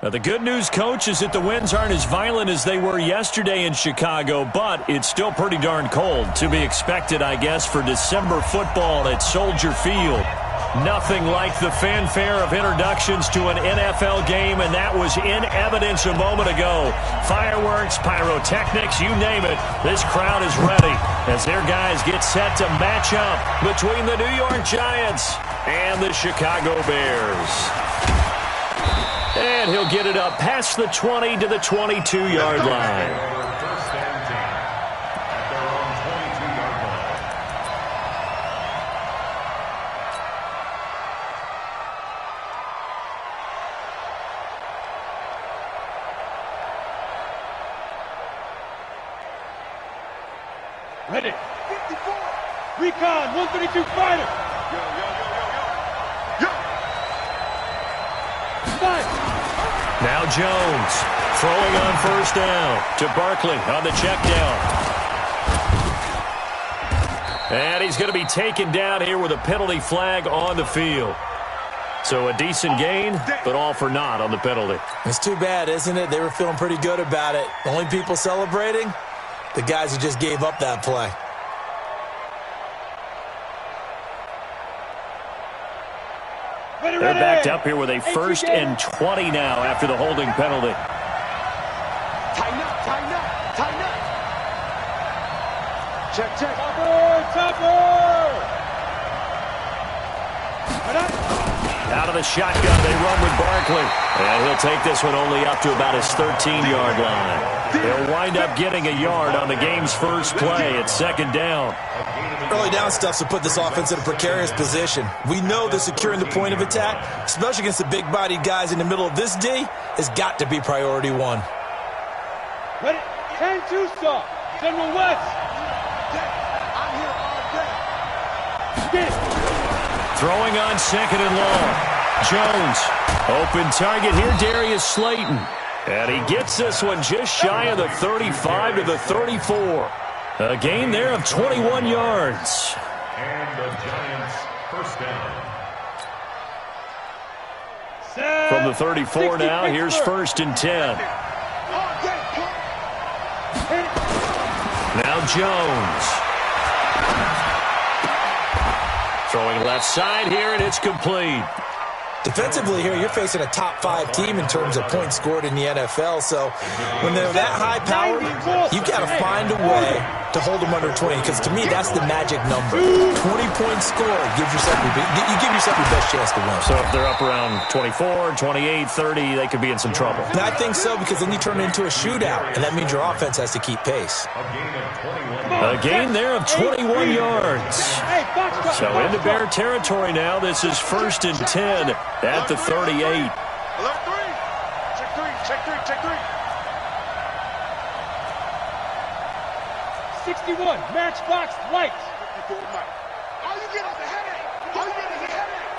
The good news, Coach, is that the winds aren't as violent as they were yesterday in Chicago, but it's still pretty darn cold. To be expected, I guess, for December football at Soldier Field. Nothing like the fanfare of introductions to an NFL game, and that was in evidence a moment ago. Fireworks, pyrotechnics, you name it. This crowd is ready as their guys get set to match up between the New York Giants and the Chicago Bears. And he'll get it up past the 20 to the 22-yard line. Ready. 54. Recon, 132 fighter. Yo, yo, yo, yo, yo. Yo. Nice. Now Jones throwing on first down to Barkley on the check down. And he's going to be taken down here with a penalty flag on the field. So a decent gain, but all for naught on the penalty. It's too bad, isn't it? They were feeling pretty good about it. The only people celebrating? The guys who just gave up that play. They're backed up here with a 1st and 20 now after the holding penalty. Tighten up, tighten up, tighten up. Check, check. Topper! Out of the shotgun, they run with Barkley. And he'll take this one only up to about his 13-yard line. They'll wind up getting a yard on the game's first play at 2nd down. Early down stuff to put this offense in a precarious position. We know that securing the point of attack, especially against the big-bodied guys in the middle of this D, has got to be priority one. Ready? 10-2 stop. General West. I'm here all day. Throwing on 2nd and long. Jones, open target here, Darius Slayton. And he gets this one just shy of the 35 to the 34. A gain there of 21 yards. And the Giants first down. From the 34 now, here's 1st and 10. Now Jones. Throwing left side here, and it's complete. Defensively here, you're facing a top-5 team in terms of points scored in the NFL. So when they're that high-powered, you've got to find a way to hold them under 20. Because to me, that's the magic number. 20-point score gives yourself you give yourself your best chance to win. So if they're up around 24, 28, 30, they could be in some trouble. And I think so, because then you turn it into a shootout, and that means your offense has to keep pace. A gain there of 21 yards. So into Bear territory now. This is 1st and 10 at the 38. Alert 3. Check 3, check 3, check 3. 61, matchbox lights. All you get is a headache. All you get is a headache.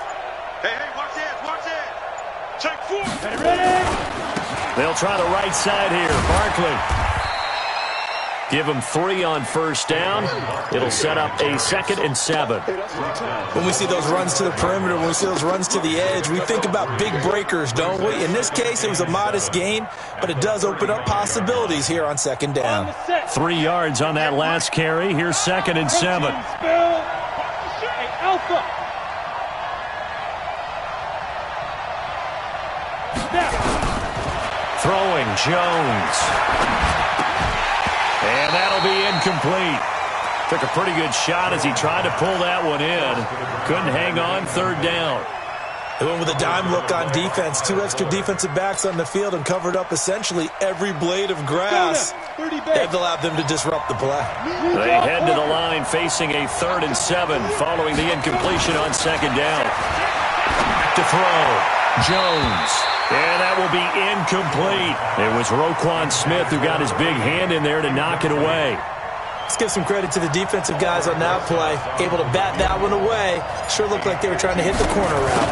Hey, watch that, watch that. Check 4. Ready? They'll try the right side here. Barkley. Give him 3 on first down. It'll set up a 2nd and 7. When we see those runs to the perimeter, when we see those runs to the edge, we think about big breakers, don't we? In this case, it was a modest gain, but it does open up possibilities here on 2nd down. 3 yards on that last carry. Here's 2nd and 7. Alpha. Throwing Jones. And that'll be incomplete. Took a pretty good shot as he tried to pull that one in. Couldn't hang on, 3rd down. They went with a dime look on defense. 2 extra defensive backs on the field and covered up essentially every blade of grass. That allowed them to disrupt the play. They head to the line facing a 3rd and 7 following the incompletion on 2nd down. Back to throw. Jones. And that will be incomplete. It was Roquan Smith who got his big hand in there to knock it away. Let's give some credit to the defensive guys on that play. Able to bat that one away. Sure looked like they were trying to hit the corner route.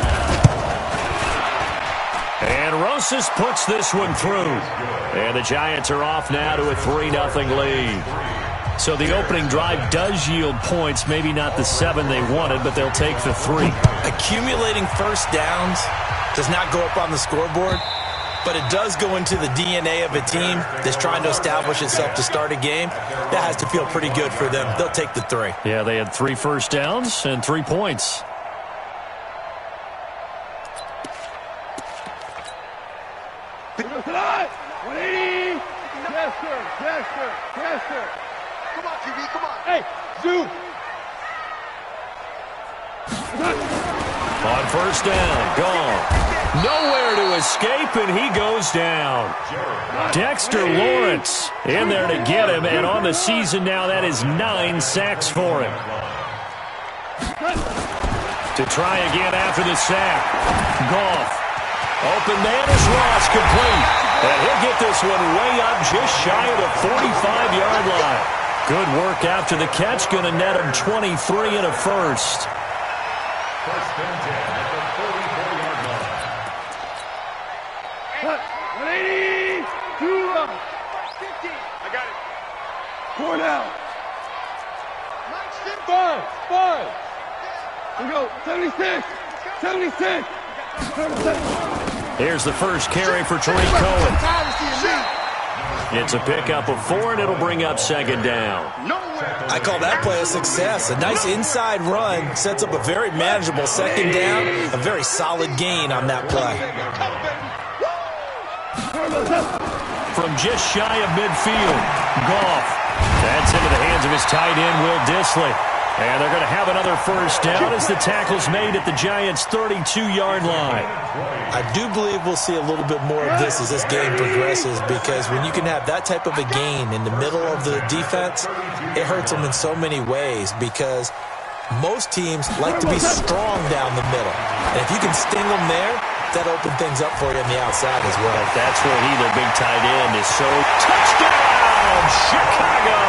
And Rosas puts this one through. And the Giants are off now to a 3-0 lead. So the opening drive does yield points. Maybe not the 7 they wanted, but they'll take the 3. Accumulating first downs does not go up on the scoreboard. but it does go into the DNA of a team that's trying to establish itself to start a game. That has to feel pretty good for them. They'll take the 3. Yeah, they had 3 first downs and 3 points. Yes, sir. Come on, QB, come on. Hey, zoom. On first down, gone. Nowhere to escape, and he goes down. Dexter Lawrence in there to get him, and on the season now, that is 9 sacks for him. To try again after the sack. Goff. Open man is Ross, complete. And he'll get this one way up just shy of the 45-yard line. Good work after the catch. Going to net him 23 and a first. First and 10 at the 44-yard line. 180. 50. I got it. 4 down. 5. We go. 76. 76. Here's the first carry for Tariq Cohen. It's a pickup of 4, and it'll bring up second down. I call that play a success. A nice inside run sets up a very manageable second down. A very solid gain on that play. From just shy of midfield, Goff. That's into the hands of his tight end, Will Dissly. And they're going to have another first down as the tackle's made at the Giants' 32-yard line. I do believe we'll see a little bit more of this as this game progresses, because when you can have that type of a gain in the middle of the defense, it hurts them in so many ways, because most teams like to be strong down the middle. And if you can sting them there, that opens things up for you on the outside as well. That's where he, the big tight end, is so touchdown, Chicago!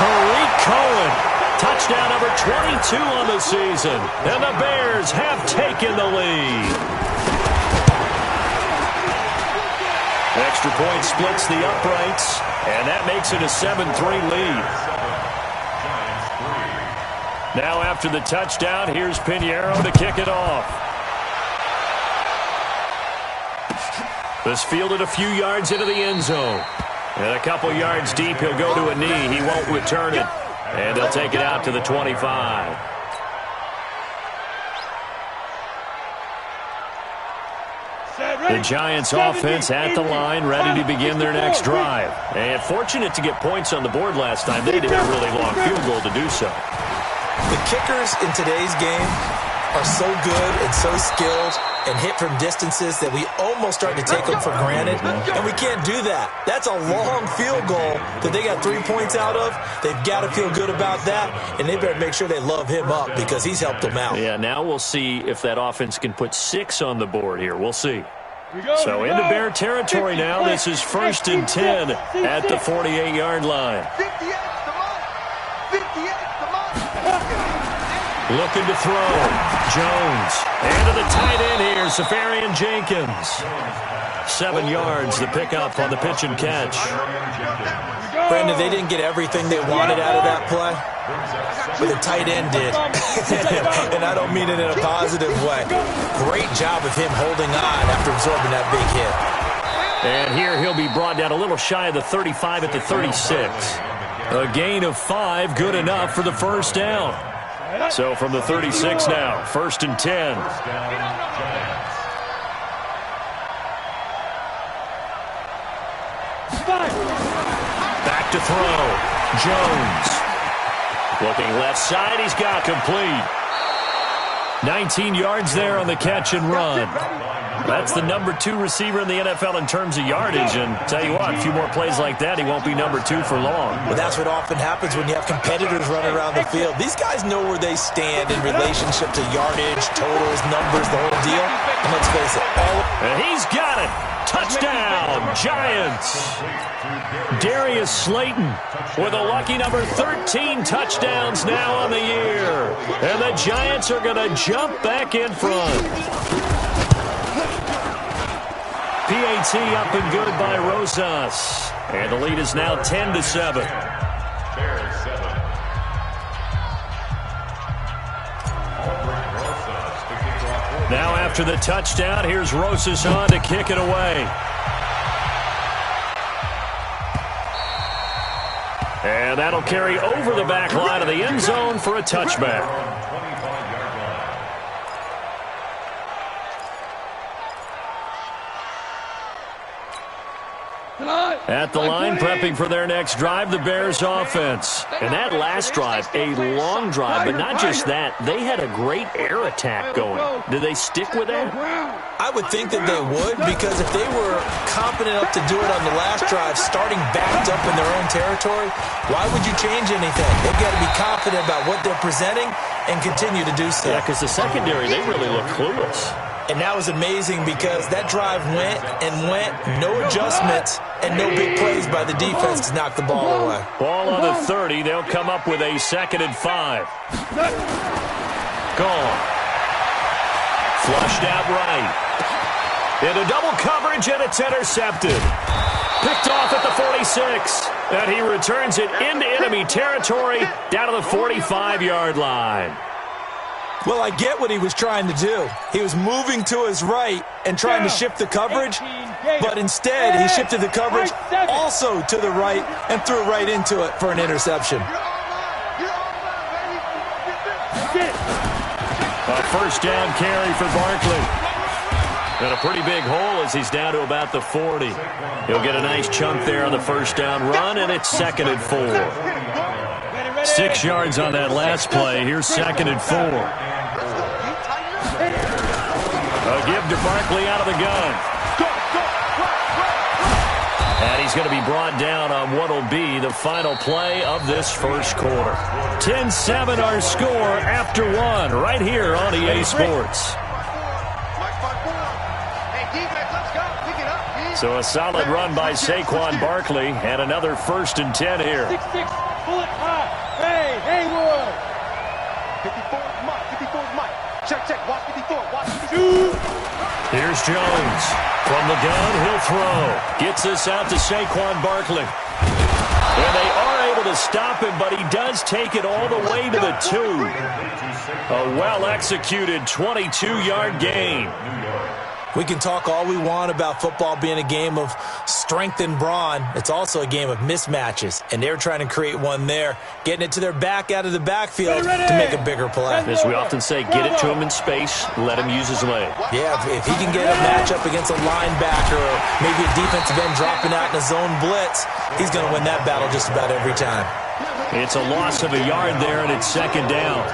Tariq Cohen, touchdown number 22 on the season. And the Bears have taken the lead. Extra point splits the uprights, and that makes it a 7-3 lead. Now after the touchdown, here's Pinheiro to kick it off. This fielded a few yards into the end zone. And a couple yards deep, he'll go to a knee. He won't return it. And they'll take it out to the 25. The Giants offense at the line, ready to begin their next drive. And fortunate to get points on the board last time. They needed a really long field goal to do so. The kickers in today's game are so good and so skilled and hit from distances that we almost start to take them for granted, and we can't do that. That's a long field goal that they got 3 points out of. They've got to feel good about that, and they better make sure they love him up because he's helped them out. Yeah, now we'll see if that offense can put 6 on the board here. We'll see. So into Bear territory now. This is 1st and 10 at the 48-yard line. Looking to throw. Jones. And to the tight end here, Safarian Jenkins. 7 yards, the pickup on the pitch and catch. Brandon, they didn't get everything they wanted out of that play, but the tight end did. And I don't mean it in a positive way. Great job of him holding on after absorbing that big hit. And here he'll be brought down a little shy of the 35 at the 36. A gain of 5, good enough for the first down. So from the 36 now, 1st and 10. Back to throw. Jones. Looking left side, he's got complete. 19 yards there on the catch and run. That's the number 2 receiver in the NFL in terms of yardage. And tell you what, a few more plays like that, he won't be number 2 for long. Well, that's what often happens when you have competitors running around the field. These guys know where they stand in relationship to yardage, totals, numbers, the whole deal. And let's face it, and he's got it. Touchdown, Giants. Darius Slayton with a lucky number 13 touchdowns now on the year. And the Giants are going to jump back in front. PAT up and good by Rosas. And the lead is now 10-7. Now after the touchdown, here's Rosas on to kick it away. And that'll carry over the back line of the end zone for a touchback. At the line, prepping for their next drive, the Bears offense. And that last drive, a long drive, but not just that. They had a great air attack going. Do they stick with that? I would think that they would, because if they were confident enough to do it on the last drive, starting backed up in their own territory, why would you change anything? They've got to be confident about what they're presenting and continue to do so. Yeah, because the secondary, they really look clueless. And that was amazing because that drive went and went, no adjustments and no big plays by the defense to knock the ball away. Ball on the 30. They'll come up with a 2nd and 5. Gone. Flushed out right. Into double coverage, and it's intercepted. Picked off at the 46. And he returns it into enemy territory down to the 45-yard line. Well, I get what he was trying to do. He was moving to his right and trying to shift the coverage, but instead he shifted the coverage also to the right and threw right into it for an interception. A first down carry for Barkley. And a pretty big hole as he's down to about the 40. He'll get a nice chunk there on the first down run, and it's 2nd and 4. 6 yards on that last play. Here's 2nd and 4. A give to Barkley out of the gun. And he's going to be brought down on what will be the final play of this first quarter. 10-7 our score after 1 right here on EA Sports. So a solid run by Saquon Barkley and another 1st and 10 here. 6-6, pull it high. Hey, Haywood. 54 is Mike. 54 is Mike. Check. Watch 54. Watch 54. Here's Jones. From the gun, he'll throw. Gets this out to Saquon Barkley. And they are able to stop him, but he does take it all the way to the 2. A well-executed 22-yard gain. We can talk all we want about football being a game of strength and brawn. It's also a game of mismatches, and they're trying to create one there, getting it to their back out of the backfield to make a bigger play. As we often say, get it to him in space, let him use his leg. Yeah, if he can get a matchup against a linebacker or maybe a defensive end dropping out in a zone blitz, he's going to win that battle just about every time. It's a loss of a yard there, and it's 2nd down.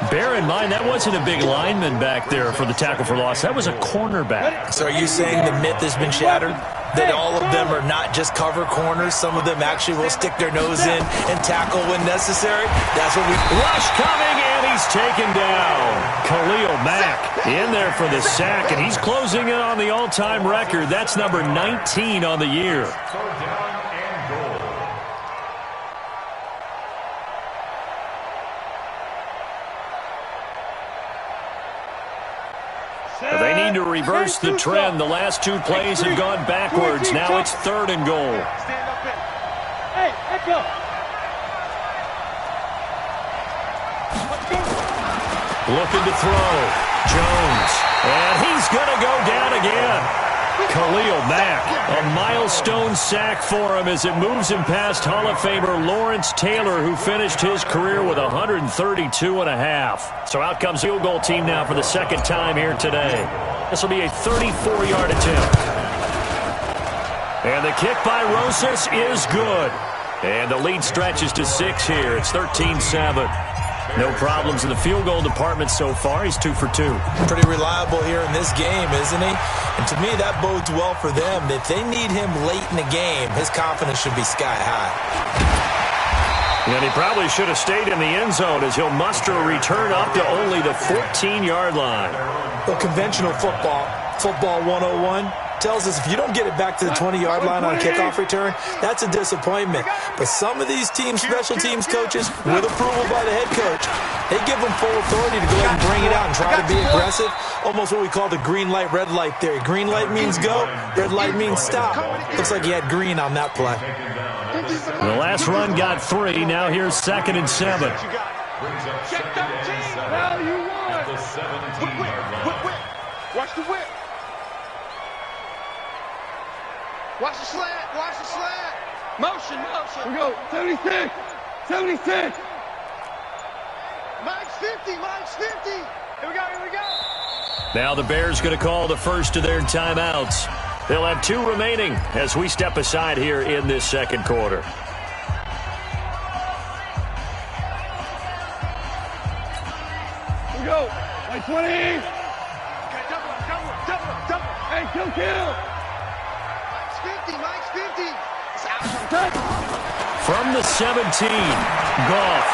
Bear in mind, that wasn't a big lineman back there for the tackle for loss. That was a cornerback. So are you saying the myth has been shattered? That all of them are not just cover corners? Some of them actually will stick their nose in and tackle when necessary? That's what we... Rush coming, and he's taken down. Khalil Mack in there for the sack, and he's closing in on the all-time record. That's number 19 on the year. They need to reverse the trend. The last 2 plays have gone backwards. Now it's 3rd and goal. Hey, let's go. Looking to throw. Jones. And he's going to go down again. Khalil Mack, a milestone sack for him as it moves him past Hall of Famer Lawrence Taylor, who finished his career with 132.5. So out comes the field goal team now for the 2nd time here today. This will be a 34-yard attempt. And the kick by Rosas is good. And the lead stretches to 6 here. It's 13-7. No problems in the field goal department so far. He's 2 for 2. Pretty reliable here in this game, isn't he? And to me, that bodes well for them. If they need him late in the game, his confidence should be sky high. And he probably should have stayed in the end zone as he'll muster a return up to only the 14-yard line. Well, conventional football 101, tells us if you don't get it back to the 20-yard line on a kickoff return, that's a disappointment. But some of these teams, special teams coaches, with approval by the head coach, they give them full authority to go ahead and bring it out and try to be aggressive. Almost what we call the green light, red light theory. Green light means go, red light means stop. Looks like he had green on that play. The last run got 3. Now here's 2nd and 7. Brings up 2nd and 7 at the 17-yard line. Watch the slant. Watch the slant. Motion. We go. 76. 76. Mike's 50. Mike's 50. Here we go. Now the Bears going to call the first of their timeouts. They'll have 2 remaining as we step aside here in this second quarter. We go. Like 20. Okay, double. Hey, kill. Mike's 50. It's out. From the 17, Goff.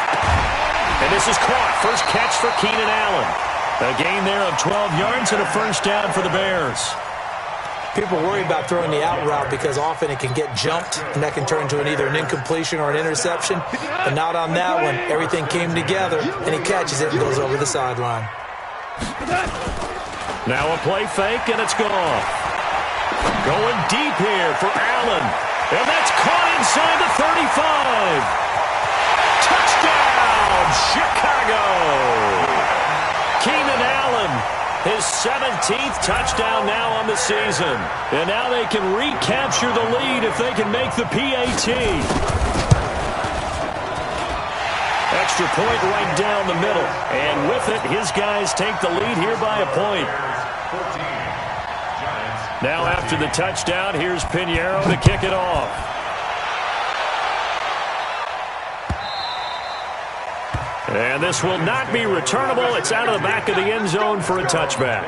And this is caught. First catch for Keenan Allen. A gain there of 12 yards and a first down for the Bears. People worry about throwing the out route because often it can get jumped, and that can turn into either an incompletion or an interception. But not on that one. Everything came together, and he catches it and goes over the sideline. Now a play fake, and it's gone. Going deep here for Allen. And that's caught inside the 35. Touchdown, Chicago. Keenan Allen, his 17th touchdown now on the season. And now they can recapture the lead if they can make the PAT. Extra point right down the middle. And with it, his guys take the lead here by a point. Now after the touchdown, here's Pinheiro to kick it off. And this will not be returnable. It's out of the back of the end zone for a touchback.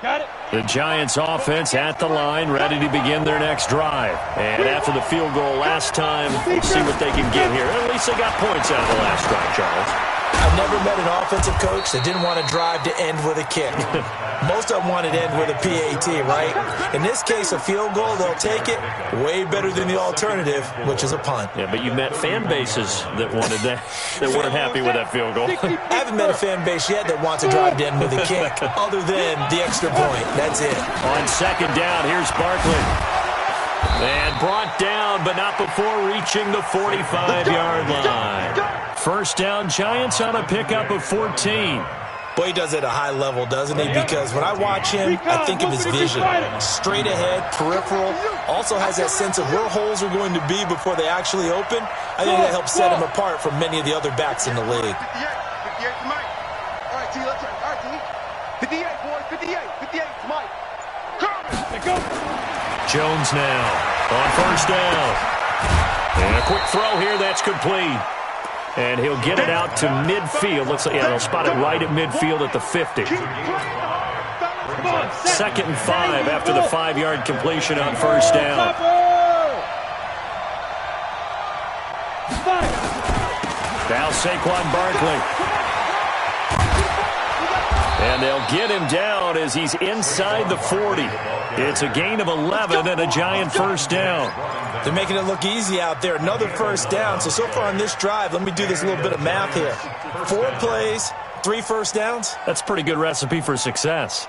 Got it. The Giants offense at the line, ready to begin their next drive. And after the field goal last time, we'll see what they can get here. At least they got points out of the last drive, Charles. I've never met an offensive coach that didn't want to drive to end with a kick. Most of them wanted to end with a PAT, right? In this case, a field goal, they'll take it. Way better than the alternative, which is a punt. Yeah, but you met fan bases that wanted that, that weren't happy with that field goal. I haven't met a fan base yet that wants to drive to end with a kick, other than the extra point. That's it. On second down, here's Barkley. And brought down, but not before reaching the 45-yard line. First down, Giants on a pickup of 14. Boy, he does it at a high level, doesn't he? Because when I watch him, I think of his vision. Straight ahead, peripheral. Also has that sense of where holes are going to be before they actually open. I think that helps set him apart from many of the other backs in the league. 58 to Mike. All right, T, let's turn. All right, T. 58, boys. 58 to Mike. Let's go. Jones now on first down. And a quick throw here, that's complete. And he'll get it out to midfield. Looks like, yeah, they'll spot it right at midfield at the 50. 2nd and 5 after the 5-yard completion on first down. Now Saquon Barkley. And they'll get him down as he's inside the 40. It's a gain of 11 and a Giant first down. They're making it look easy out there. Another first down. So far on this drive, let me do this little bit of math here. 4 plays, 3 first downs. That's a pretty good recipe for success.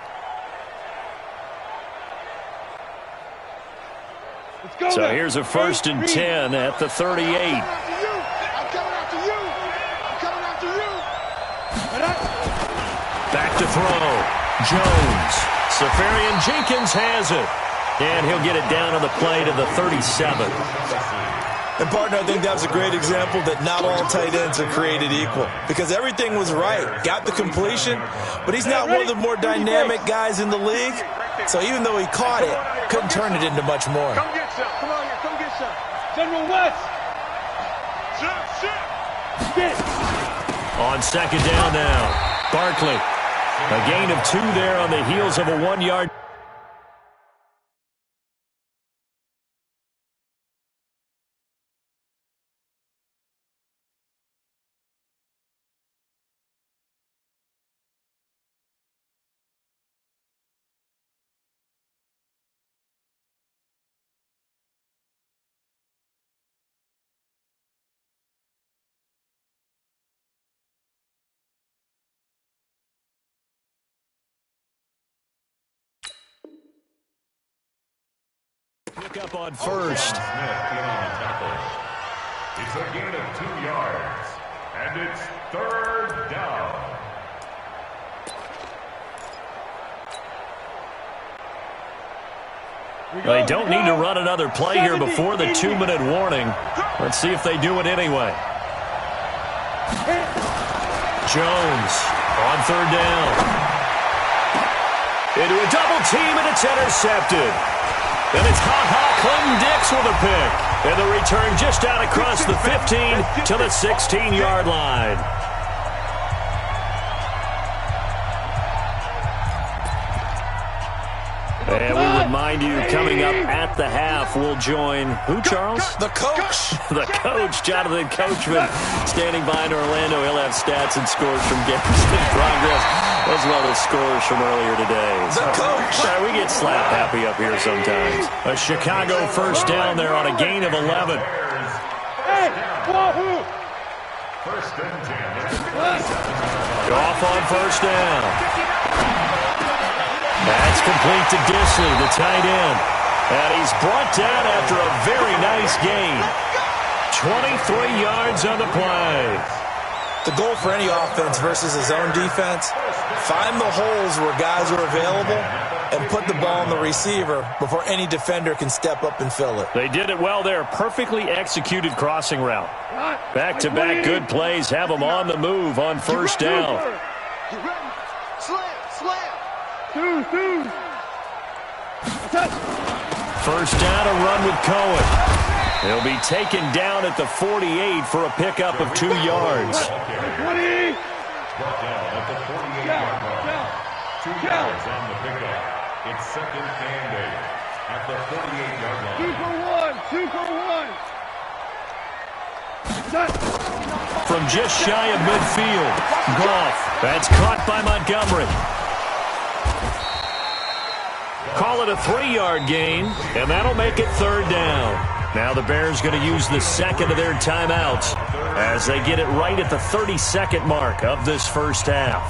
So here's a 1st and 10 at the 38. I'm coming after you. I'm coming after you. Back to throw. Jones. Safarian Jenkins has it. And he'll get it down on the play to the 37. And, partner, I think that was a great example that not all tight ends are created equal. Because everything was right. Got the completion, but he's not one of the more dynamic guys in the league. So even though he caught it, couldn't turn it into much more. Come get some. Come on here. Come get some. General West. Get it. On second down now, Barkley. A gain of 2 there on the heels of a 1-yard. Pickup on first. Smith in on the tackle. It's a gain of 2 yards, and it's 3rd down. They don't need to run another play here before the 2-minute warning. Let's see if they do it anyway. Jones on 3rd down. Into a double team, and it's intercepted. Then it's Clinton Dix with a pick. And the return just out across the 15 to the 16-yard line. And we remind you, coming up at the half, we'll join who, Charles? The coach. The coach, Jonathan Coachman, standing by in Orlando. He'll have stats and scores from games in progress, as well as scores from earlier today. The coach. We get slap happy up here sometimes. A Chicago first down there on a gain of 11. Hey, wahoo! First and 10. Off on first down. That's complete to Disley, the tight end. And he's brought down after a very nice gain. 23 yards on the play. The goal for any offense versus his own defense, find the holes where guys are available and put the ball in the receiver before any defender can step up and fill it. They did it well there. Perfectly executed crossing route. Back-to-back good plays have them on the move on first down. First down, a run with Cohen. He'll be taken down at the 48 for a pickup of 2 yards. Brought down at the 48-yard line. 2 yards on the pickup. It's 2nd and 8 at the 48-yard line. 2 for 1. From just shy of midfield, Goff. That's caught by Montgomery. Call it a 3-yard gain, and that'll make it 3rd down. Now the Bears going to use the second of their timeouts as they get it right at the 32nd mark of this first half.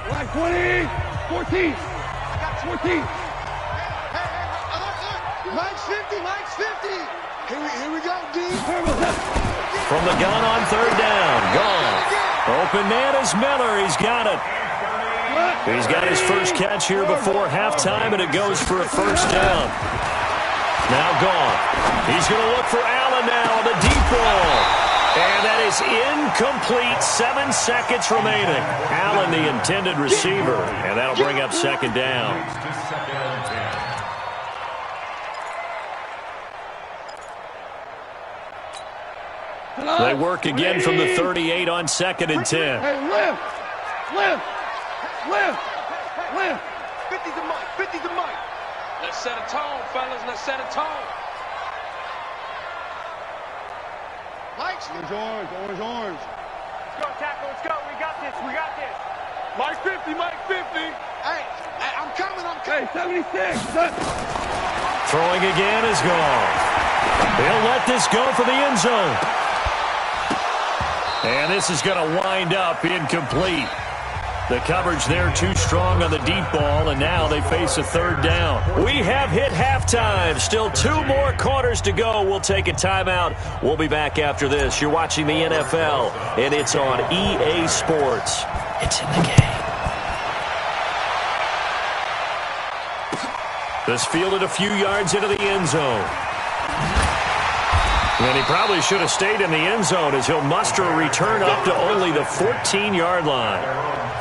Right, 20, 14. I got 14. Mike's 50, Mike's 50. Here we go, D. From the gun on 3rd down, Goff. Open man is Miller. He's got it. He's got his first catch here before halftime, and it goes for a first down. Now Goff. He's going to look for Allen now on the deep ball. And that is incomplete. 7 seconds remaining. Allen, the intended receiver, and that'll bring up 2nd down. They work again from the 38 on 2nd and 10. Hey, lift. 50's a mic, 50's a mic. Let's set a tone, fellas. Let's set a tone. Mike's Orange. Let's go, tackle, let's go. We got this. Mike 50, Mike 50. Hey, I'm coming. Hey, 76. Throwing again is gone. He'll let this go for the end zone. And this is going to wind up incomplete. The coverage there too strong on the deep ball, and now they face a 3rd down. We have hit halftime. Still 2 more quarters to go. We'll take a timeout. We'll be back after this. You're watching the NFL, and it's on EA Sports. It's in the game. This fielded a few yards into the end zone. And he probably should have stayed in the end zone as he'll muster a return up to only the 14-yard line.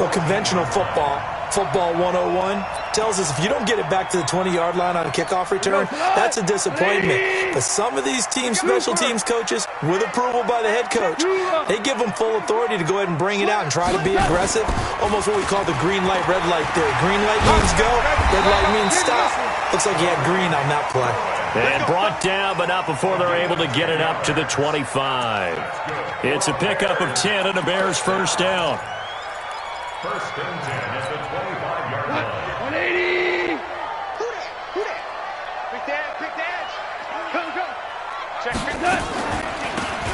Well, conventional football 101, tells us if you don't get it back to the 20-yard line on a kickoff return, that's a disappointment. But some of these special teams coaches, with approval by the head coach, they give them full authority to go ahead and bring it out and try to be aggressive. Almost what we call the green light, red light theory. Green light means go, red light means stop. Looks like he had green on that play. And brought down, but not before they're able to get it up to the 25. It's a pickup of 10 and a Bears first down. First and 10 at the 25-yard line. 180. Who that? Pick the edge. Go. Check that.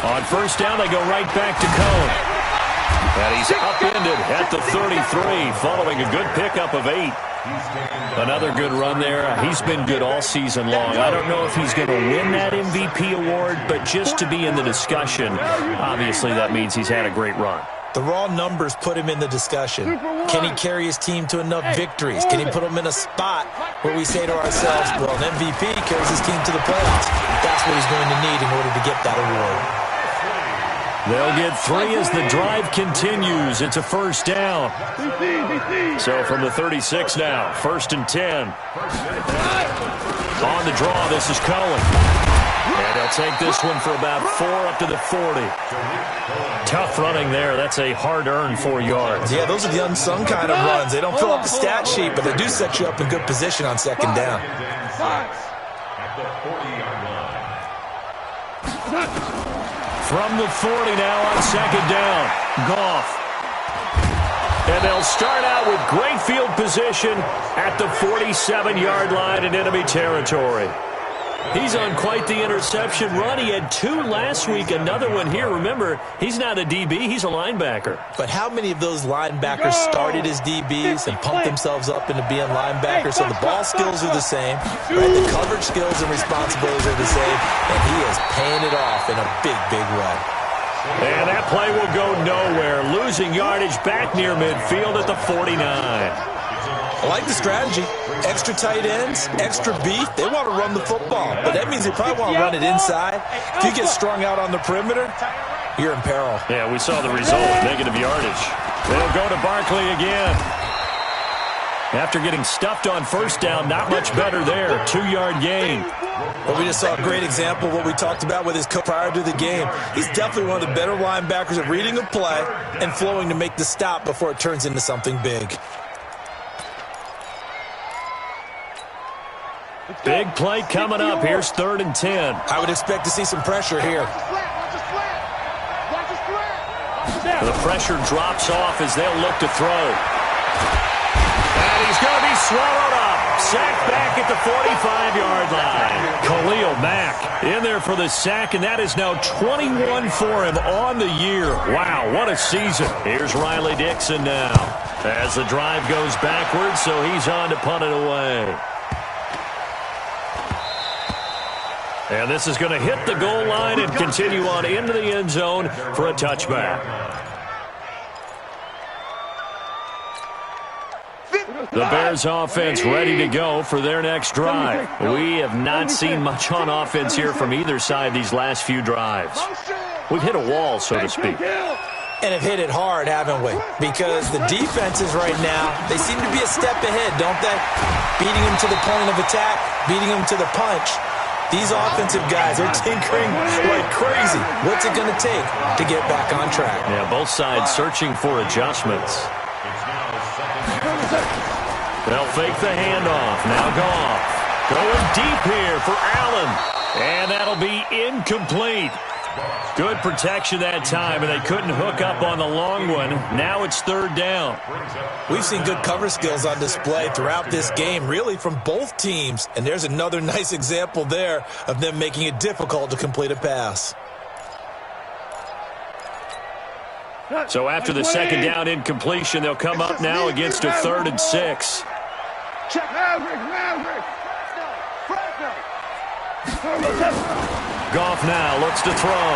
On first down, they go right back to Cohen. And he's upended at the 33 following a good pickup of 8. Another good run there. He's been good all season long. I don't know if he's going to win that MVP award, but just to be in the discussion, obviously that means he's had a great run. The raw numbers put him in the discussion. Can he carry his team to enough victories? Can he put them in a spot where we say to ourselves, well, an MVP carries his team to the playoffs. That's what he's going to need in order to get that award. They'll get 3 as the drive continues. It's a first down. So from the 36 now, 1st and 10. On the draw, this is Cohen. And they'll take this one for about 4 up to the 40. Tough running there. That's a hard-earned 4 yards. Yeah, those are the unsung kind of runs. They don't fill up the stat sheet, but they do set you up in good position on 2nd down. At the 40-yard line. From the 40 now on 2nd down, Goff. And they'll start out with great field position at the 47-yard line in enemy territory. He's on quite the interception run. He had 2 last week, another one here. Remember, he's not a DB, he's a linebacker. But how many of those linebackers started as DBs and pumped themselves up into being linebackers? So the ball skills are the same, right? The coverage skills and responsibilities are the same, and he is paying it off in a big, big way. And that play will go nowhere. Losing yardage back near midfield at the 49. I like the strategy. Extra tight ends, extra beef. They want to run the football, but that means they probably want to run it inside. If you get strung out on the perimeter, you're in peril. Yeah, we saw the result, negative yardage. They'll go to Barkley again. After getting stuffed on 1st down, not much better there. 2-yard gain. Well, we just saw a great example of what we talked about with his coach prior to the game. He's definitely one of the better linebackers at reading a play and flowing to make the stop before it turns into something big. Big play coming up. Here's 3rd and 10. I would expect to see some pressure here. The pressure drops off as they'll look to throw. And he's going to be swallowed up. Sacked back at the 45-yard line. Khalil Mack in there for the sack, and that is now 21 for him on the year. Wow, what a season. Here's Riley Dixon now as the drive goes backwards, so he's on to punt it away. And this is going to hit the goal line and continue on into the end zone for a touchback. The Bears offense ready to go for their next drive. We have not seen much on offense here from either side these last few drives. We've hit a wall, so to speak. And have hit it hard, haven't we? Because the defenses right now, they seem to be a step ahead, don't they? Beating them to the point of attack, beating them to the punch. These offensive guys are tinkering like crazy. What's it going to take to get back on track? Yeah, both sides searching for adjustments. They'll fake the handoff. Now Goff going deep here for Allen. And that'll be incomplete. Good protection that time, and they couldn't hook up on the long one. Now it's 3rd down. We've seen good cover skills on display throughout this game, really from both teams. And there's another nice example there of them making it difficult to complete a pass. So after the 2nd down incompletion, they'll come up now against a 3rd and 6. Check. Goff now looks to throw.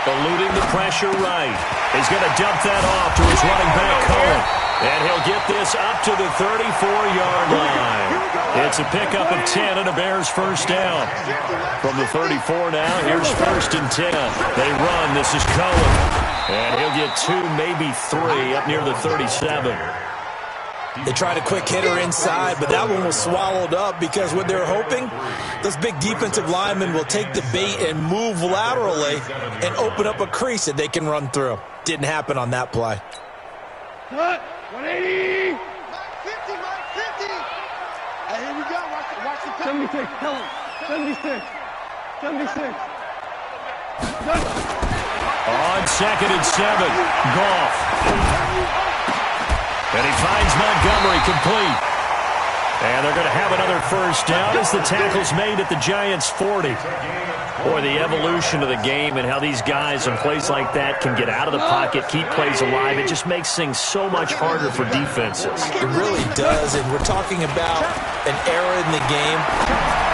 Eluding the pressure right. He's going to dump that off to his running back, Cohen. And he'll get this up to the 34-yard line. It's a pickup of 10 and a Bears 1st down. From the 34 now, here's 1st and 10. They run. This is Cohen. And he'll get 2, maybe 3 up near the 37. They tried a quick hitter inside, but that one was swallowed up because what they're hoping, those big defensive linemen will take the bait and move laterally and open up a crease that they can run through. Didn't happen on that play. Cut. 180. 50, Mike, 50. Hey, here we go. Watch the 76. Tell him. 76. 76. Cut. On 2nd and 7, Goff. And he finds Montgomery complete. And they're going to have another first down as the tackle's made at the Giants' 40. Boy, the evolution of the game and how these guys in plays like that can get out of the pocket, keep plays alive, it just makes things so much harder for defenses. It really does, and we're talking about an era in the game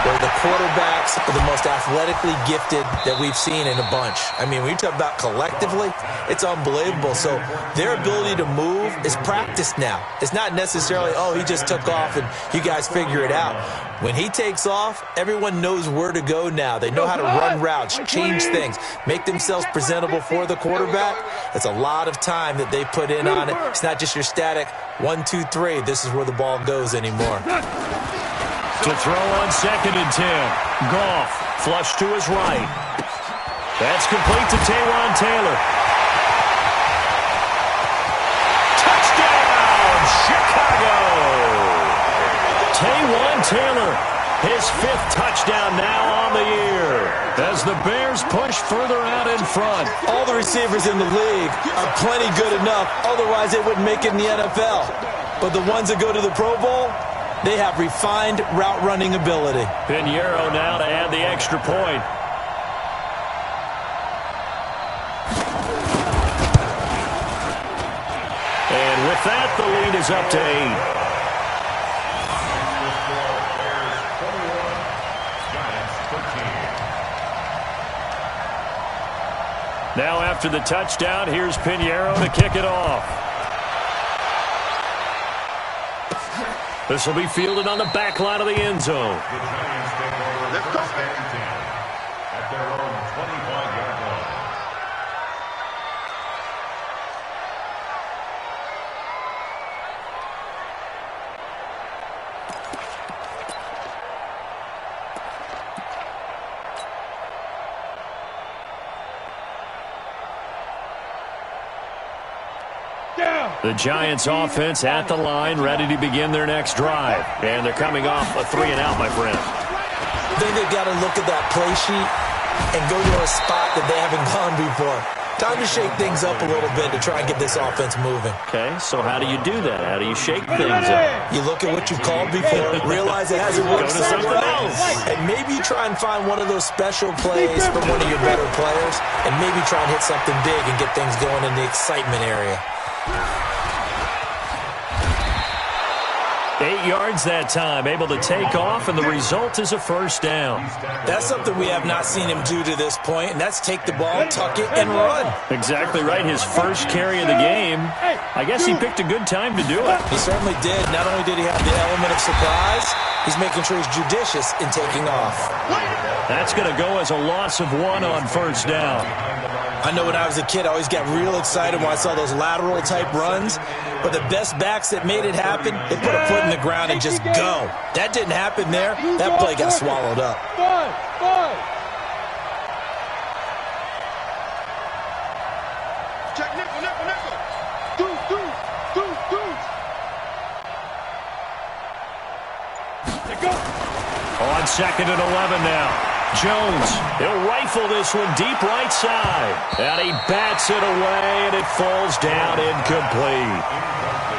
where the quarterbacks are the most athletically gifted that we've seen in a bunch. I mean, when you talk about collectively, it's unbelievable. So their ability to move is practiced now. It's not necessarily, oh, he just took off and you guys figure it out. When he takes off, everyone knows where to go now. They know how to run routes, change things, make themselves presentable for the quarterback. It's a lot of time that they put in on it. It's not just your static 1, 2, 3. This is where the ball goes anymore. To throw on 2nd and 10. Goff, flush to his right. That's complete to Taywan Taylor. Touchdown, Chicago! Taywan Taylor, his 5th touchdown now on the year as the Bears push further out in front. All the receivers in the league are plenty good enough. Otherwise, they wouldn't make it in the NFL. But the ones that go to the Pro Bowl, they have refined route running ability. Pinheiro now to add the extra point. And with that, the lead is up to 8. Now after the touchdown, here's Pinheiro to kick it off. This will be fielded on the back line of the end zone. The Giants take over Let's go, second and 10 at their own 25-yard line. The Giants offense at the line, ready to begin their next drive. And they're coming off a 3-and-out, my friend. I think they've got to look at that play sheet and go to a spot that they haven't gone before. Time to shake things up a little bit to try and get this offense moving. Okay, so how do you do that? How do you shake things up? You look at what you've called before, realize it hasn't worked Go to something well, else. and maybe you try and find one of those special plays from one of your better players, and maybe try and hit something big and get things going in the excitement area. 8 yards that time, able to take off, and the result is a first down. That's something we have not seen him do to this point, and that's take the ball, tuck it, and run. Exactly right. His first carry of the game. I guess he picked a good time to do it. He certainly did. Not only did he have the element of surprise, he's making sure he's judicious in taking off. That's going to go as a loss of 1 on first down. I know when I was a kid, I always got real excited when I saw those lateral-type runs. But the best backs that made it happen, they put a foot in the ground and just go. That didn't happen there. That play got swallowed up. Check nickel, nickel, nickel. On 2nd and 11 now. Jones, he'll rifle this one deep right side. And he bats it away, and it falls down incomplete.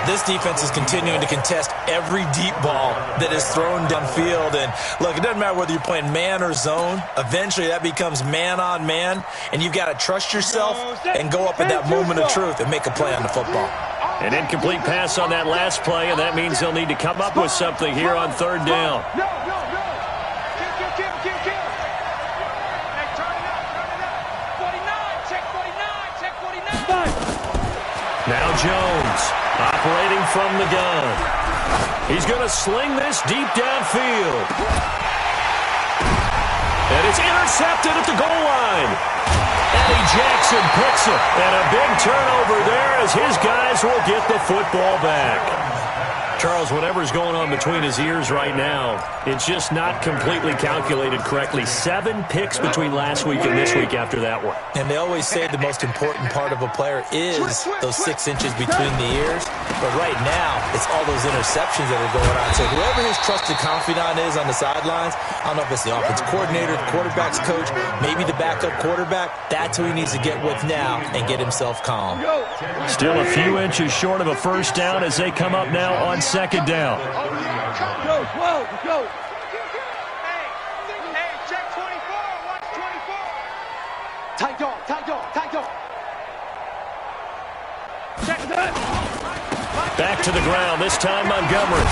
This defense is continuing to contest every deep ball that is thrown downfield. And, look, it doesn't matter whether you're playing man or zone. Eventually, that becomes man-on-man, and you've got to trust yourself and go up at that moment of truth and make a play on the football. An incomplete pass on that last play, and that means they'll need to come up with something here on 3rd down. Now Jones, operating from the gun. He's going to sling this deep downfield. And it's intercepted at the goal line. Eddie Jackson picks it. And a big turnover there as his guys will get the football back. Charles, whatever's going on between his ears right now, it's just not completely calculated correctly. 7 picks between last week and this week after that one. And they always say the most important part of a player is those 6 inches between the ears. But right now, it's all those interceptions that are going on. So whoever his trusted confidant is on the sidelines, I don't know if it's the offense coordinator, the quarterback's coach, maybe the backup quarterback, that's who he needs to get with now and get himself calm. Still a few inches short of a first down as they come up now on 2nd down. 12, let's go. Hey, check 24. Watch 24. Tight dog, tight dog, tight dog. Check that. Back to the ground, this time Montgomery.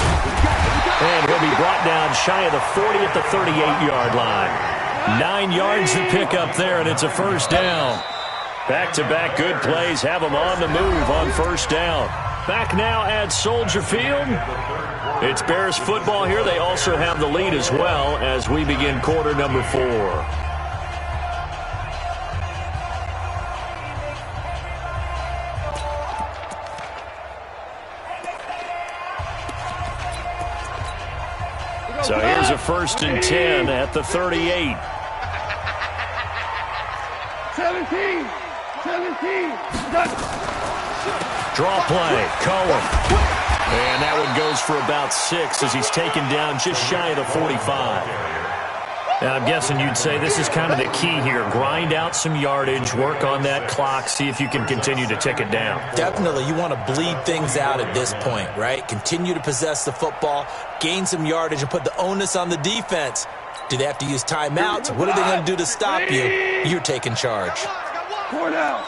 And he'll be brought down shy of the 40 at the 38-yard line. 9 yards to pick up there, and it's a first down. Back-to-back good plays have them on the move on first down. Back now at Soldier Field. It's Bears football here. They also have the lead as well as we begin quarter number 4. So here's a 1st and 10 at the 38. 17. Draw play, Cohen. And that one goes for about 6 as he's taken down just shy of the 45. Now, I'm guessing you'd say this is kind of the key here. Grind out some yardage, work on that clock, see if you can continue to tick it down. Definitely. You want to bleed things out at this point, right? Continue to possess the football, gain some yardage, and put the onus on the defense. Do they have to use timeouts? What are they going to do to stop you? You're taking charge. 4 down.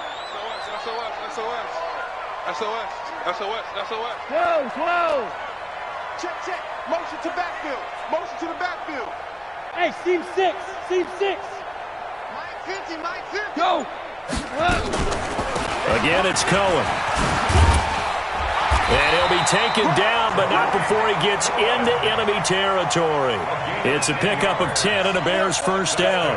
SOS. 12. Check. Motion to backfield. Motion to the backfield. Hey, seam 6. Mike 50. Go. Again, it's Cohen. And he'll be taken down, but not before he gets into enemy territory. It's a pickup of 10 and a Bears first down.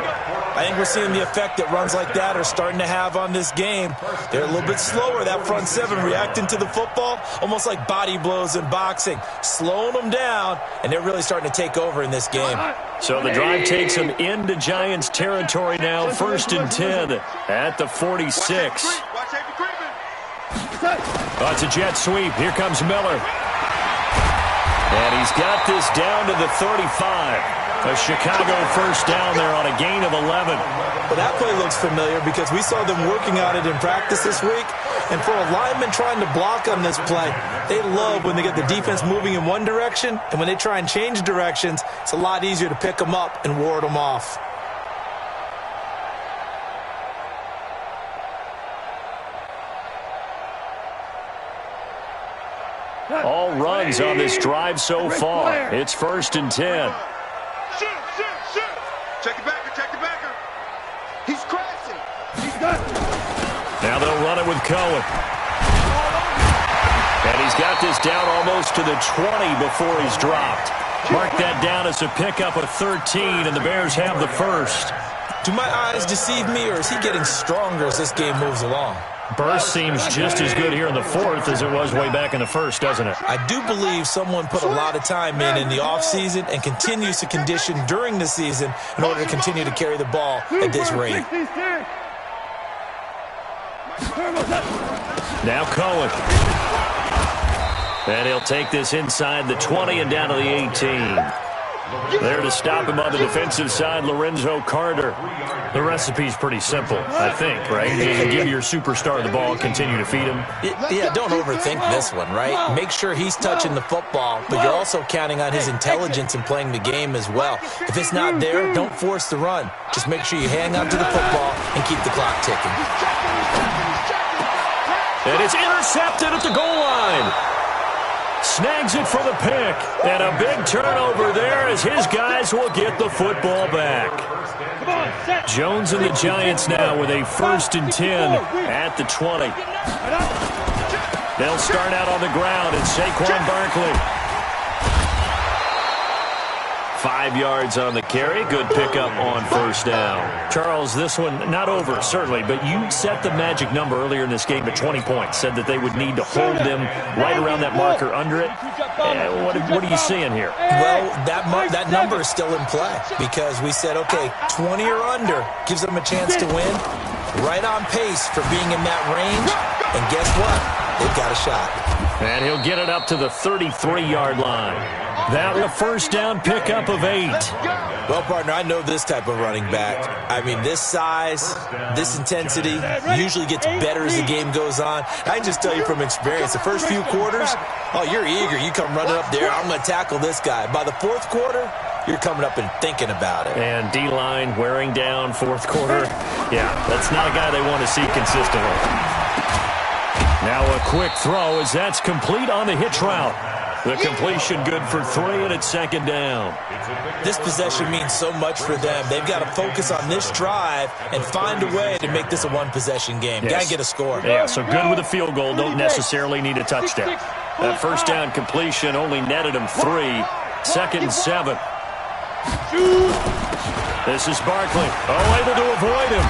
I think we're seeing the effect that runs like that are starting to have on this game. They're a little bit slower, that front 7, reacting to the football, almost like body blows in boxing, slowing them down, and they're really starting to take over in this game. So the drive takes them into Giants territory now, 1st and 10 at the 46. Watch Avery creeping. Oh, it's a jet sweep. Here comes Miller. And he's got this down to the 35. A Chicago first down there on a gain of 11. Well, that play looks familiar because we saw them working on it in practice this week. And for a lineman trying to block on this play, they love when they get the defense moving in one direction. And when they try and change directions, it's a lot easier to pick them up and ward them off. All runs on this drive so far. It's 1st and 10. Shoot. Check the backer. He's crashing. He's done. Now they'll run it with Cohen. And he's got this down almost to the 20 before he's dropped. Mark that down as a pickup of 13, and the Bears have the first. Do my eyes deceive me, or is he getting stronger as this game moves along? Burst seems just as good here in the 4th as it was way back in the 1st, doesn't it? I do believe someone put a lot of time in the offseason and continues to condition during the season in order to continue to carry the ball at this rate. Now Cohen. And he'll take this inside the 20 and down to the 18. There to stop him on the defensive side, Lorenzo Carter. The recipe's pretty simple, I think, right? You give your superstar the ball, continue to feed him. Yeah, don't overthink this one, right? Make sure he's touching the football, but you're also counting on his intelligence in playing the game as well. If it's not there, don't force the run. Just make sure you hang on to the football and keep the clock ticking. And it's intercepted at the goal line. Snags it for the pick. And a big turnover there as his guys will get the football back. Jones and the Giants now with a 1st and 10 at the 20. They'll start out on the ground, and Saquon Barkley. 5 yards on the carry. Good pickup on first down. Charles, this one not over, certainly, but you set the magic number earlier in this game at 20 points. Said that they would need to hold them right around that marker under it. What are you seeing here? Well, that number is still in play because we said, okay, 20 or under gives them a chance to win. Right on pace for being in that range. And guess what? They've got a shot. And he'll get it up to the 33-yard line. That was a first down pickup of 8. Well, partner, I know this type of running back. I mean, this size, this intensity usually gets better as the game goes on. I can just tell you from experience, the first few quarters, oh, you're eager. You come running up there, I'm going to tackle this guy. By the fourth quarter, you're coming up and thinking about it. And D-line wearing down fourth quarter. Yeah, that's not a guy they want to see consistently. Now a quick throw as that's complete on the hitch route. The completion good for 3, and it's second down. This possession means so much for them. They've got to focus on this drive and find a way to make this a one-possession game. Yes. Got to get a score. Yeah, so good with a field goal. Don't necessarily need a touchdown. That first down completion only netted him 3. Second and 7. This is Barkley. Oh, able to avoid him.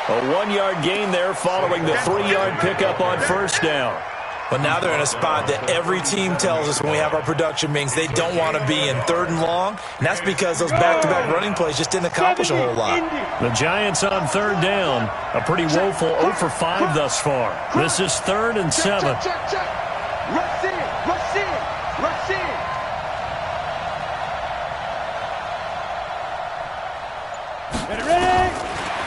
A 1-yard gain there following the 3-yard pickup on first down. But now they're in a spot that every team tells us when we have our production meetings they don't want to be in, 3rd and long. And that's because those back-to-back running plays just didn't accomplish a whole lot. The Giants on 3rd down. A pretty woeful 0 for 5 thus far. This is 3rd and 7. Rush in, rush in, rush in. Ready?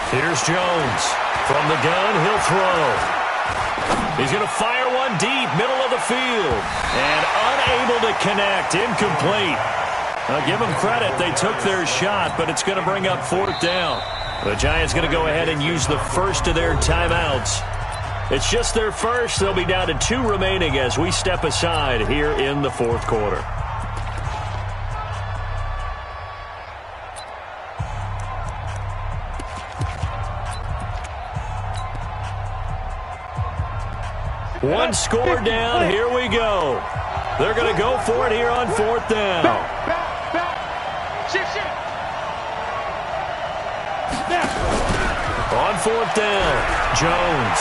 Here's Jones. From the gun, he'll throw. He's going to fire one deep, middle of the field. And unable to connect, incomplete. Now give them credit, they took their shot, but it's going to bring up 4th down. The Giants going to go ahead and use the first of their timeouts. It's just their first. They'll be down to 2 remaining as we step aside here in the 4th quarter. One score down. Here we go. They're going to go for it here on 4th down. On 4th down, Jones.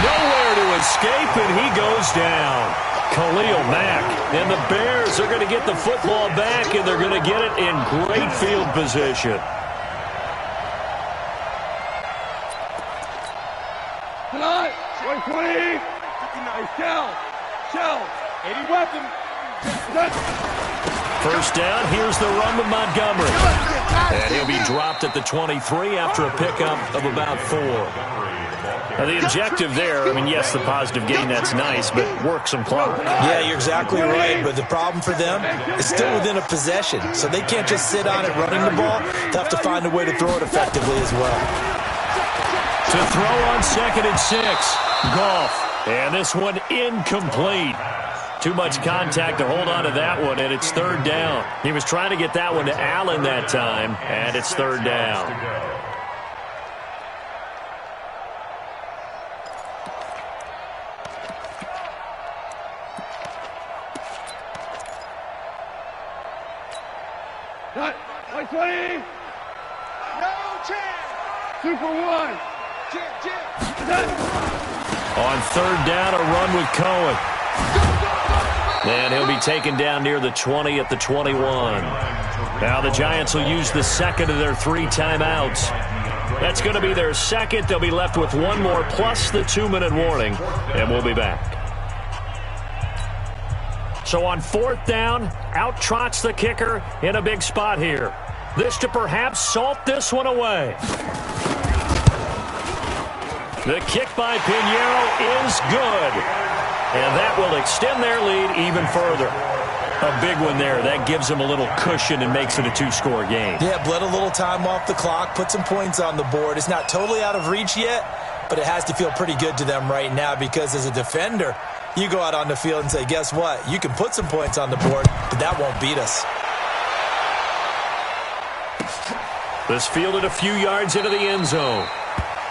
Nowhere to escape, and he goes down. Khalil Mack. And the Bears are going to get the football back, and they're going to get it in great field position. Tonight, 20. Shell. 80 weapon. First down, here's the run with Montgomery. And he'll be dropped at the 23 after a pickup of about 4. Now the objective there, I mean, yes, the positive gain, that's nice, but work some clock. Yeah, you're exactly right, but the problem for them is still within a possession, so they can't just sit on it running the ball. They have to find a way to throw it effectively as well. To throw on 2nd and 6, Goff. And this one incomplete. Too much contact to hold on to that one, and it's 3rd down. He was trying to get that one to Allen that time, and it's 3rd down. Not 20. No chance. 2 for 1. On 3rd down, a run with Cohen. And he'll be taken down near the 20 at the 21. Now the Giants will use the second of their 3 timeouts. That's going to be their second. They'll be left with 1 more plus the 2-minute warning, and we'll be back. So on 4th down, out trots the kicker in a big spot here. This to perhaps salt this one away. The kick by Pinheiro is good. And that will extend their lead even further. A big one there. That gives them a little cushion and makes it a 2-score game. Yeah, bled a little time off the clock, put some points on the board. It's not totally out of reach yet, but it has to feel pretty good to them right now because as a defender, you go out on the field and say, guess what? You can put some points on the board, but that won't beat us. This fielded a few yards into the end zone.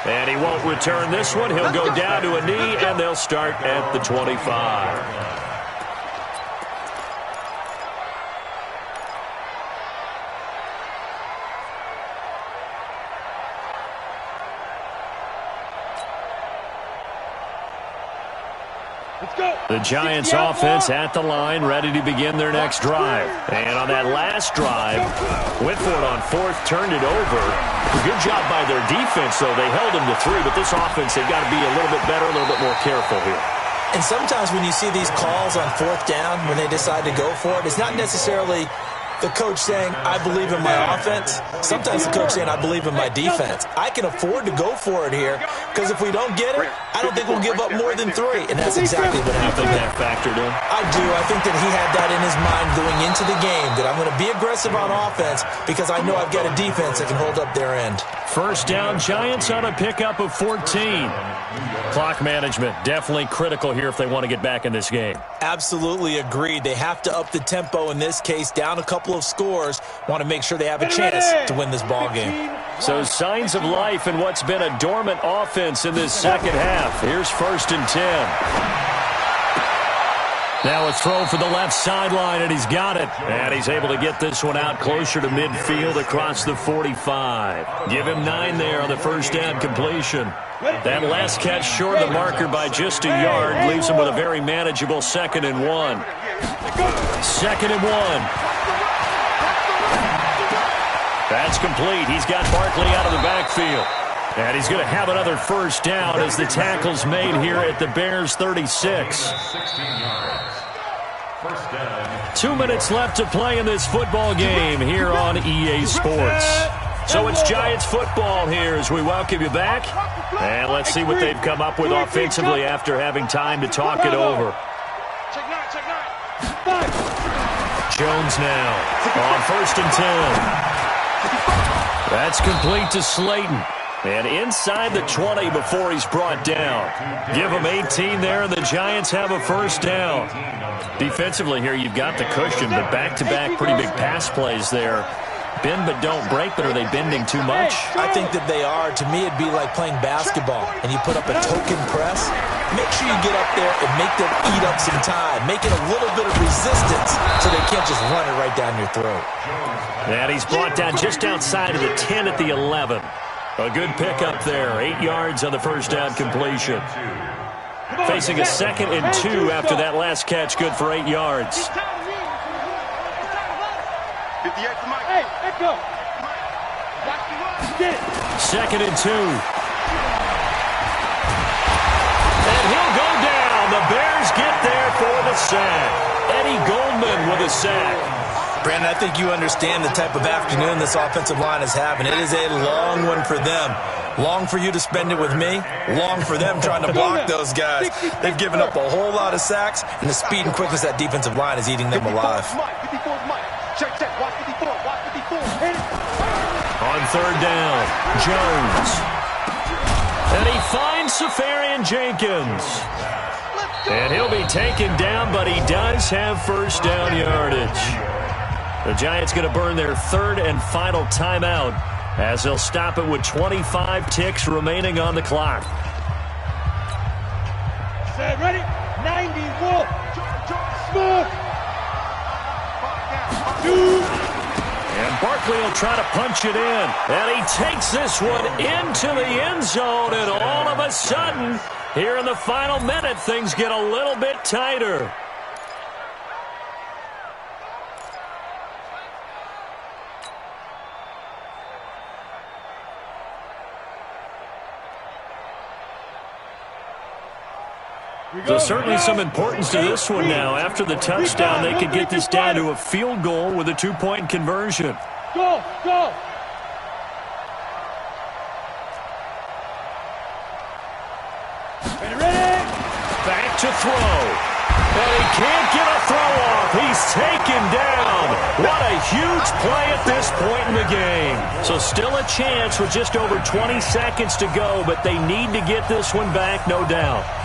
And he won't return this one. He'll go down to a knee, and they'll start at the 25. The Giants offense at the line, ready to begin their next drive. And on that last drive, Whitford on 4th turned it over. Good job by their defense, though. They held them to 3, but this offense, they've got to be a little bit better, a little bit more careful here. And sometimes when you see these calls on fourth down, when they decide to go for it, it's not necessarily the coach saying, I believe in my offense. Sometimes the coach saying, I believe in my defense. I can afford to go for it here because if we don't get it, I don't think we'll give up more than 3. And that's exactly what happened. You think that factored in? I do. I think that he had that in his mind going into the game, that I'm going to be aggressive on offense because I know I've got a defense that can hold up their end. First down, Giants on a pickup of 14. Clock management, definitely critical here if they want to get back in this game. Absolutely agreed. They have to up the tempo in this case, down a couple of scores, want to make sure they have a chance to win this ball game. So signs of life in what's been a dormant offense in this second half. Here's 1st and 10. Now a throw for the left sideline, and he's got it. And he's able to get this one out closer to midfield across the 45. Give him 9 there on the first down completion. That last catch short of the marker by just a yard leaves him with a very manageable 2nd and 1. 2nd and 1. That's complete. He's got Barkley out of the backfield. And he's going to have another first down as the tackle's made here at the Bears' 36. 2 minutes left to play in this football game here on EA Sports. So it's Giants football here as we welcome you back. And let's see what they've come up with offensively after having time to talk it over. Jones now on 1st and 10. That's complete to Slayton. And inside the 20 before he's brought down. Give him 18 there, and the Giants have a first down. Defensively here, you've got the cushion, but back-to-back pretty big pass plays there. Bend but don't break, but are they bending too much? I think that they are. To me, it'd be like playing basketball, and you put up a token press. Make sure you get up there and make them eat up some time. Make it a little bit of resistance so they can't just run it right down your throat. And he's brought down just outside of the 10 at the 11. A good pickup there. 8 yards on the first down completion. Facing a 2nd and 2 after that last catch, good for 8 yards. Hey, echo. 2nd and 2. And he'll go down. The Bears get there for the sack. Eddie Goldman with a sack. Brandon, I think you understand the type of afternoon this offensive line is having. It is a long one for them. Long for you to spend it with me. Long for them trying to block those guys. They've given up a whole lot of sacks, and the speed and quickness that defensive line is eating them alive. On 3rd down, Jones. And he finds Safarian Jenkins. And he'll be taken down, but he does have first down yardage. The Giants going to burn their 3rd and final timeout as they'll stop it with 25 ticks remaining on the clock. Ready? 91. Smoke. And Barkley will try to punch it in. And he takes this one into the end zone. And all of a sudden, here in the final minute, things get a little bit tighter. So certainly some importance to this one now. After the touchdown, they could get this down to a field goal with a 2-point conversion. Go, go. Ready? Back to throw. And he can't get a throw off. He's taken down. What a huge play at this point in the game. So still a chance with just over 20 seconds to go, but they need to get this one back, no doubt.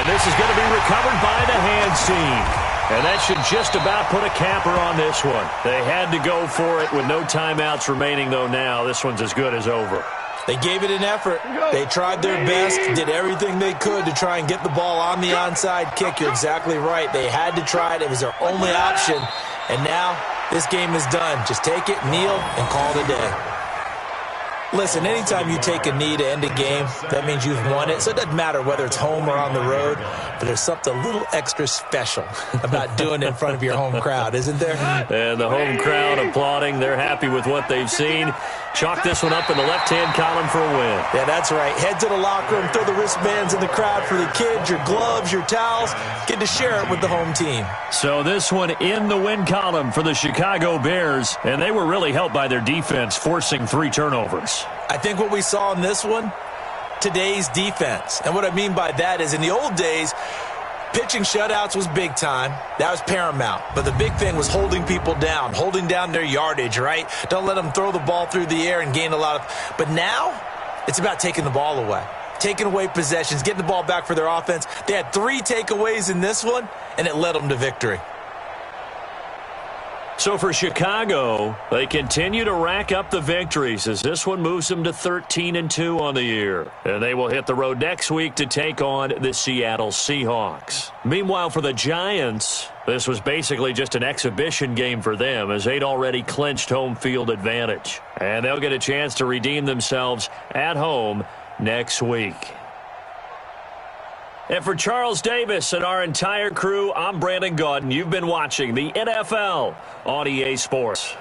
This is going to be recovered by the hands team. And that should just about put a capper on this one. They had to go for it with no timeouts remaining, though now. This one's as good as over. They gave it an effort. They tried their best, did everything they could to try and get the ball on the onside kick. You're exactly right. They had to try it. It was their only option. And now this game is done. Just take it, kneel, and call it a day. Listen, anytime you take a knee to end a game, that means you've won it. So it doesn't matter whether it's home or on the road, but there's something a little extra special about doing it in front of your home crowd, isn't there? And the home crowd applauding. They're happy with what they've seen. Chalk this one up in the left-hand column for a win. Yeah, that's right. Head to the locker room, throw the wristbands in the crowd for the kids, your gloves, your towels. Get to share it with the home team. So this one in the win column for the Chicago Bears, and they were really helped by their defense, forcing 3 turnovers. I think what we saw in this one, today's defense. And what I mean by that is in the old days, pitching shutouts was big time. That was paramount. But the big thing was holding people down, holding down their yardage, right? Don't let them throw the ball through the air and gain a lot of... But now, it's about taking the ball away. Taking away possessions, getting the ball back for their offense. They had 3 takeaways in this one, and it led them to victory. So for Chicago, they continue to rack up the victories as this one moves them to 13-2 on the year. And they will hit the road next week to take on the Seattle Seahawks. Meanwhile, for the Giants, this was basically just an exhibition game for them as they'd already clinched home field advantage. And they'll get a chance to redeem themselves at home next week. And for Charles Davis and our entire crew, I'm Brandon Gaudin. You've been watching the NFL on EA Sports.